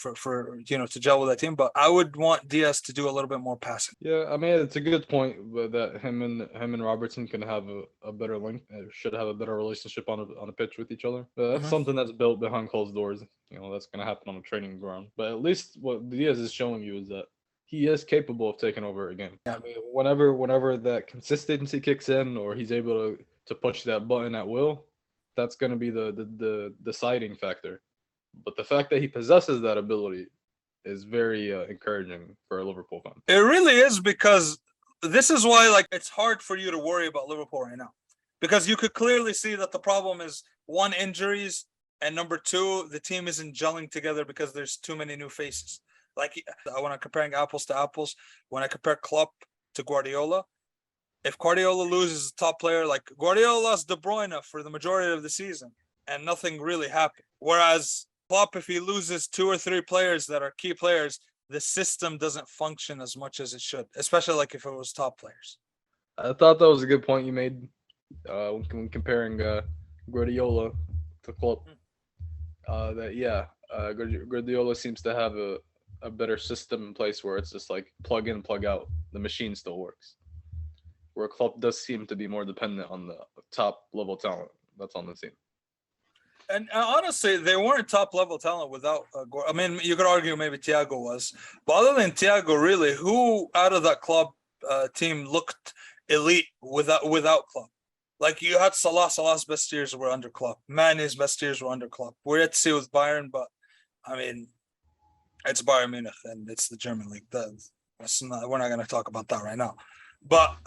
gel with that team. But I would want Diaz to do a little bit more passing. Yeah, I mean it's a good point that him and Robertson can have a better link. Should have a better relationship on a pitch with each other. But that's something that's built behind closed doors. That's gonna happen on a training ground. But at least what Diaz is showing you is that he is capable of taking over a game. I mean, whenever that consistency kicks in, or he's able to push that button at will, that's going to be the deciding factor. But the fact that he possesses that ability is very encouraging for a Liverpool fan. It really is, because this is why like it's hard for you to worry about Liverpool right now, because you could clearly see that the problem is one, injuries, and number two, the team isn't gelling together because there's too many new faces. Like when I'm comparing apples to apples, when I compare Klopp to Guardiola, if Guardiola loses a top player, like Guardiola lost De Bruyne for the majority of the season and nothing really happened. Whereas Klopp, if he loses two or three players that are key players, the system doesn't function as much as it should, especially like if it was top players. I thought that was a good point you made when comparing Guardiola to Klopp. Guardiola seems to have a better system in place where it's just like plug in, plug out. The machine still works. Where Klopp does seem to be more dependent on the top level talent that's on the team. And honestly, they weren't top level talent without. I mean, you could argue maybe Thiago was, but other than Thiago, really, who out of that club team looked elite without Klopp? Like you had Salah. Salah's best years were under Klopp. Mane's best years were under Klopp. We're yet to see with Bayern, but I mean, it's Bayern Munich and it's the German league. We're not going to talk about that right now. But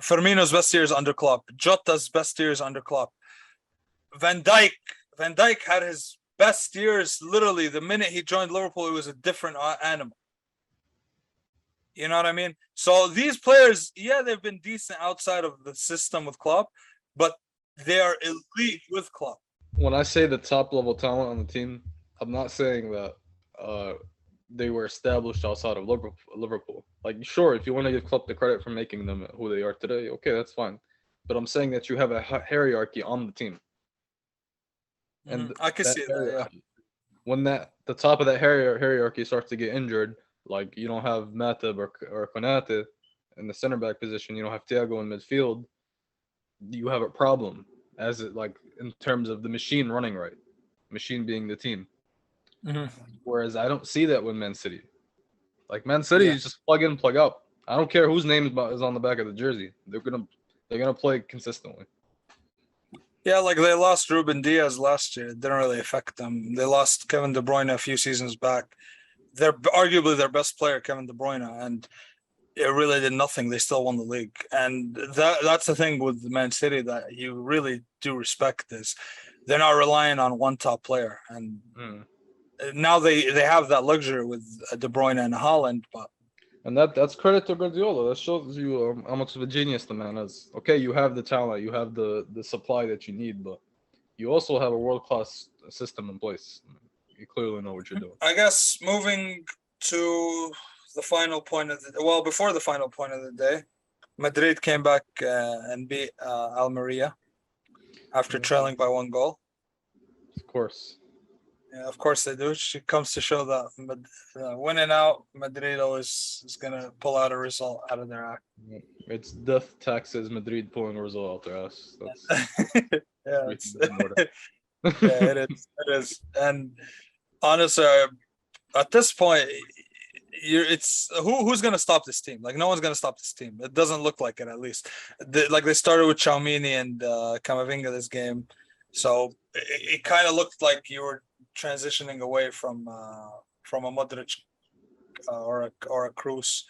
Firmino's best years under Klopp. Jota's best years under Klopp. Van Dijk had his best years literally the minute he joined Liverpool. It was a different animal. You know what I mean? So these players, yeah, they've been decent outside of the system with Klopp, but they are elite with Klopp. When I say the top level talent on the team, I'm not saying that they were established outside of Liverpool. Like, sure, if you want to give Klopp the credit for making them who they are today, okay, that's fine. But I'm saying that you have a hierarchy on the team. And I can see that, yeah. When the top of that hierarchy starts to get injured, like you don't have Matip or Konate in the center back position, you don't have Thiago in midfield, you have a problem as it like in terms of the machine running right, machine being the team. Whereas I don't see that with Man City. Like Man City is just plug in, plug out. I don't care whose name is on the back of the jersey. They're gonna play consistently. Yeah, like they lost Ruben Diaz last year. It didn't really affect them. They lost Kevin De Bruyne a few seasons back. They're arguably their best player, Kevin De Bruyne, and it really did nothing. They still won the league. And that's the thing with Man City that you really do respect is they're not relying on one top player. And now they have that luxury with De Bruyne and Haaland, but and that's credit to Guardiola. That shows you how much of a genius the man is. Okay, you have the talent, you have the supply that you need, but you also have a world-class system in place. You clearly know what you're doing. I guess moving to the final point of before the final point of the day, Madrid came back and beat Almeria after trailing by 1 goal. Of course. Yeah, of course they do. It comes to show that winning out, Madrid always is going to pull out a result out of their act. It's death taxes Madrid pulling a result out their ass. Yeah, it is. And honestly, at this point, it's who's going to stop this team? Like, no one's going to stop this team. It doesn't look like it, at least. They started with Tchouaméni and Camavinga this game. So it kind of looked like you were transitioning away from a Modric or a Kroos,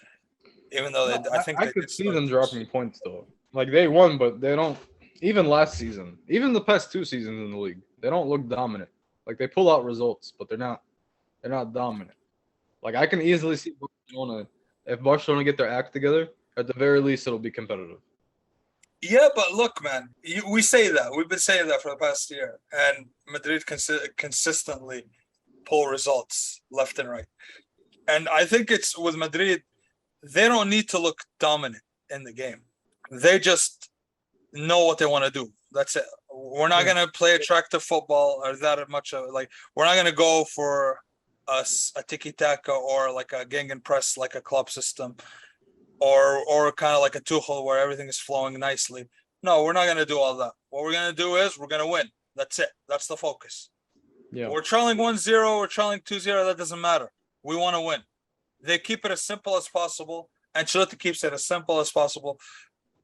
even though I could see them dropping points though. Like they won, but they don't. Even last season, even the past 2 seasons in the league, they don't look dominant. Like they pull out results, but they're not dominant. Like I can easily see Barcelona, if Barcelona get their act together, at the very least it'll be competitive. Yeah, but look, man, we say that. We've been saying that for the past year. And Madrid consistently pull results left and right. And I think it's with Madrid, they don't need to look dominant in the game. They just know what they want to do. That's it. We're not going to play attractive football or that much of like, we're not going to go for a tiki-taka or like a gegenpress, like a club system. Or kind of like a Tuchel where everything is flowing nicely. No, we're not going to do all that. What we're going to do is we're going to win. That's it. That's the focus. Yeah. We're trailing 1-0. We're trailing 2-0. That doesn't matter. We want to win. They keep it as simple as possible. Ancelotti keeps it as simple as possible,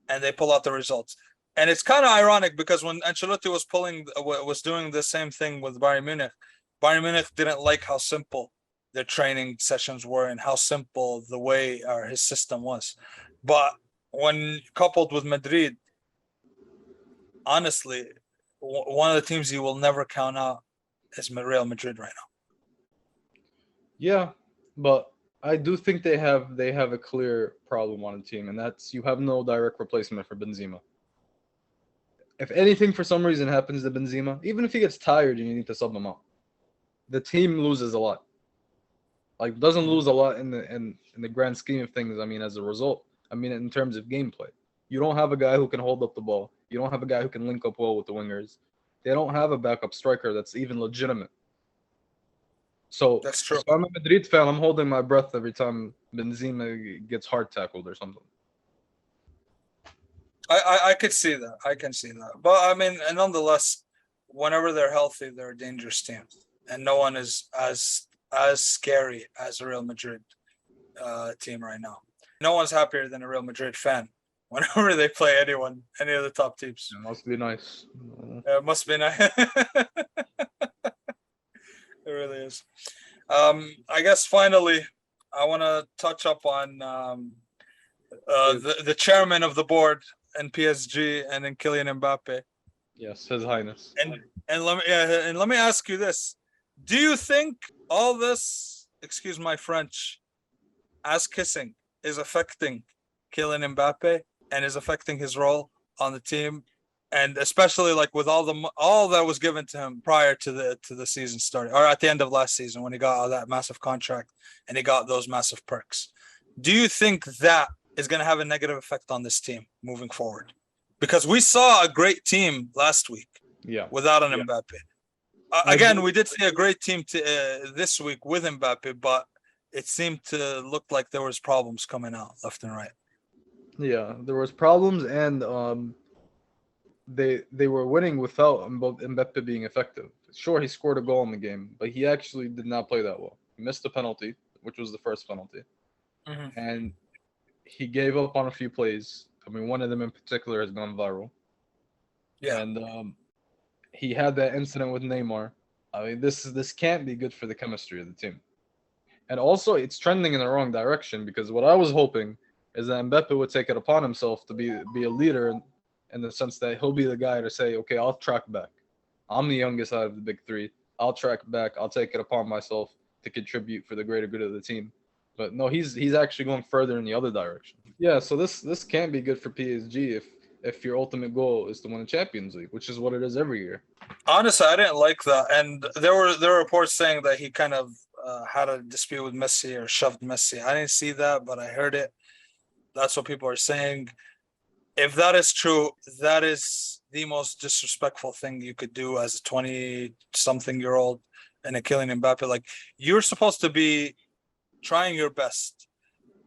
and they pull out the results. And it's kind of ironic because when Ancelotti was doing the same thing with Bayern Munich didn't like how simple their training sessions were and how simple the way his system was. But when coupled with Madrid, honestly, one of the teams you will never count out is Real Madrid right now. Yeah, but I do think they have a clear problem on the team, and that's you have no direct replacement for Benzema. If anything for some reason happens to Benzema, even if he gets tired and you need to sub him out, the team loses a lot. Like doesn't lose a lot in the grand scheme of things. I mean, as a result, I mean in terms of gameplay, you don't have a guy who can hold up the ball. You don't have a guy who can link up well with the wingers. They don't have a backup striker that's even legitimate. So, That's true. So I'm a Madrid fan. I'm holding my breath every time Benzema gets hard tackled or something. I could see that. I can see that. But I mean, and nonetheless, whenever they're healthy, they're a dangerous team, and no one is as scary as a Real Madrid team right now. No one's happier than a Real Madrid fan whenever they play any of the top teams. It must be nice. It must be nice. It really is. I guess finally, I want to touch up on the chairman of the board in PSG and in Kylian Mbappe. Yes, His Highness. And let me ask you this: do you think all this, excuse my French, ass kissing is affecting Kylian Mbappe and is affecting his role on the team? And especially like with all that was given to him prior to the season starting, or at the end of last season when he got all that massive contract and he got those massive perks. Do you think that is going to have a negative effect on this team moving forward? Because we saw a great team last week, without an Mbappe. Again, we did see a great team this week with Mbappe, but it seemed to look like there was problems coming out left and right. Yeah, there was problems, and they were winning without Mbappe being effective. Sure, he scored a goal in the game, but he actually did not play that well. He missed a penalty, which was the first penalty, and he gave up on a few plays. I mean, one of them in particular has gone viral. Yeah, and he had that incident with Neymar. I mean, this can't be good for the chemistry of the team. And also, it's trending in the wrong direction because what I was hoping is that Mbappe would take it upon himself to be a leader in the sense that he'll be the guy to say, okay, I'll track back. I'm the youngest out of the big three. I'll track back. I'll take it upon myself to contribute for the greater good of the team. But no, he's actually going further in the other direction. Yeah, so this can't be good for PSG if your ultimate goal is to win the Champions League, which is what it is every year. Honestly, I didn't like that, and there were reports saying that he kind of had a dispute with Messi or shoved Messi. I didn't see that, but I heard it. That's what people are saying. If that is true, that is the most disrespectful thing you could do as a 20-something-year-old and a Kylian Mbappe. Like, you're supposed to be trying your best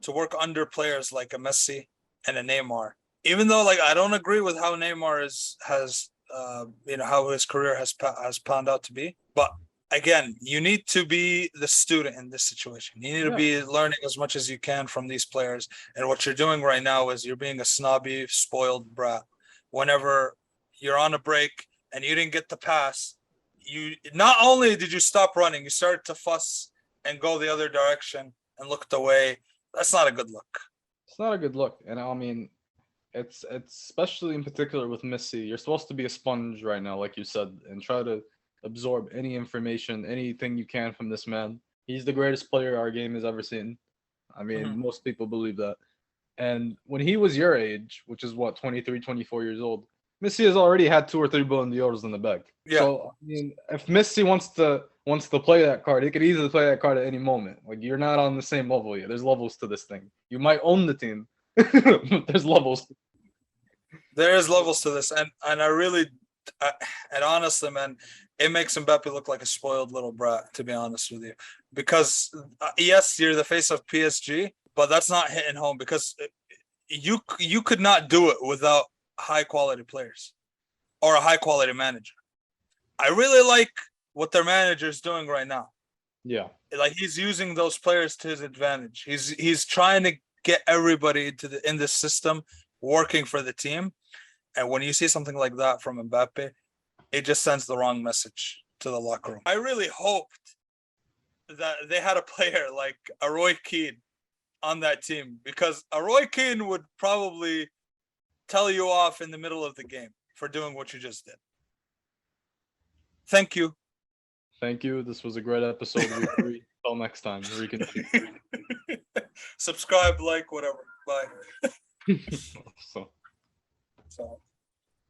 to work under players like a Messi and a Neymar. Even though, like, I don't agree with how Neymar has how his career has panned out to be. But again, you need to be the student in this situation. You need to be learning as much as you can from these players. And what you're doing right now is you're being a snobby, spoiled brat. Whenever you're on a break and you didn't get the pass, you not only did you stop running, you started to fuss and go the other direction and looked away. That's not a good look. It's not a good look. And I mean, it's especially in particular with Messi. You're supposed to be a sponge right now, like you said, and try to absorb any information, anything you can from this man. He's the greatest player our game has ever seen. I mean, most people believe that. And when he was your age, which is what, 23, 24 years old, Messi has already had 2 or 3 billion euros in the bag. Yeah. So, I mean, if Messi wants to play that card, he could easily play that card at any moment. Like, you're not on the same level yet. There's levels to this thing. You might own the team. There's levels. There is levels to this. And I really, and honestly, man, it makes Mbappe look like a spoiled little brat, to be honest with you. Because, yes, you're the face of PSG, but that's not hitting home because you could not do it without high-quality players or a high-quality manager. I really like what their manager is doing right now. Yeah. Like he's using those players to his advantage. He's trying to get everybody in the system working for the team. And when you see something like that from Mbappe, it just sends the wrong message to the locker room. I really hoped that they had a player like a Roy Keane on that team, because a Roy Keane would probably tell you off in the middle of the game for doing what you just did. Thank you. Thank you. This was a great episode. Week 3. Till next time. Reek and Sheikh. Subscribe, like, whatever. Bye. So. So.